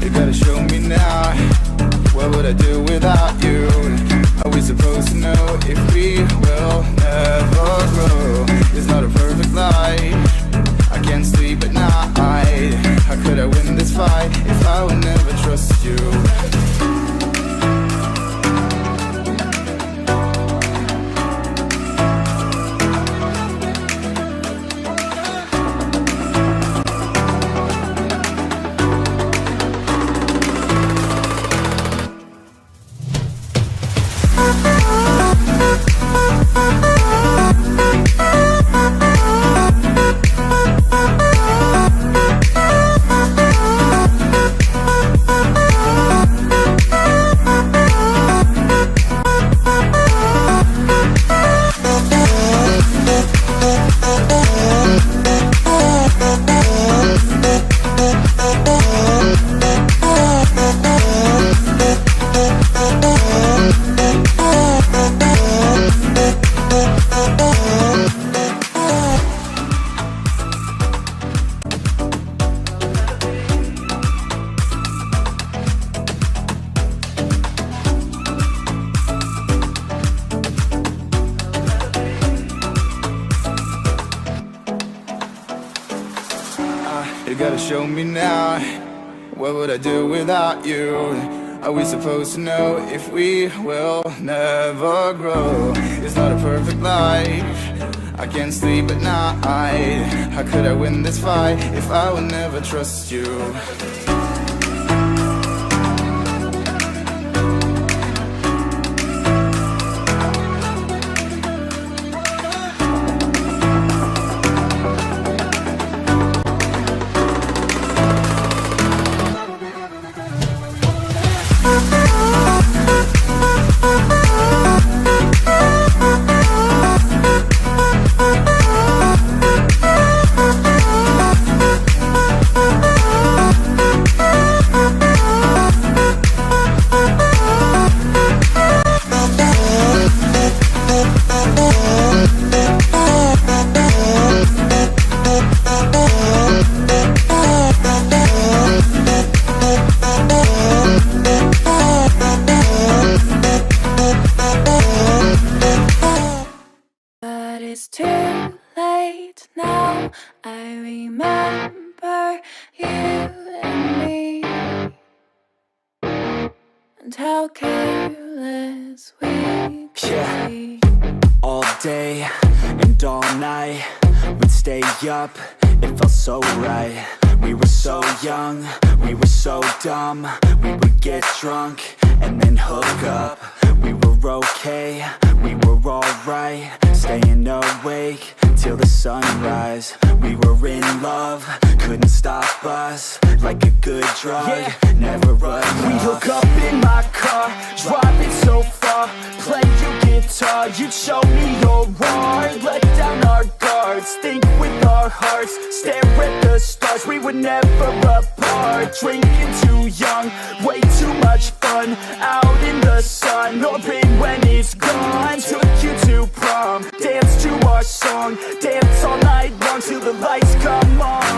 You gotta show me now. What would I do without you? Are we supposed to know if we will never grow? It's not a perfect life. I can't sleep at night. How could I win this fight if I would never trust you? You gotta show me now. What would I do without you? Are we supposed to know if we will never grow? It's not a perfect life. I can't sleep at night. How could I win this fight if I would never trust you? It's too late now. I remember you and me, and how careless we could be. All day and all night, we'd stay up, it felt so right. We were so young, we were so dumb. We would get drunk and then hook up. We were okay, we were alright, staying awake till the sunrise. We were in love, couldn't stop us, like a good drug, never enough. We hook up in my car, driving so far, play your guitar, you'd show me your art. Let down our guards, think with our hearts, stare at the stars. We were never apart, drinking too young, way too much fun, out in the sun, no pain when it's gone. Took you to prom, dance to our song, dance all night long till the lights come on.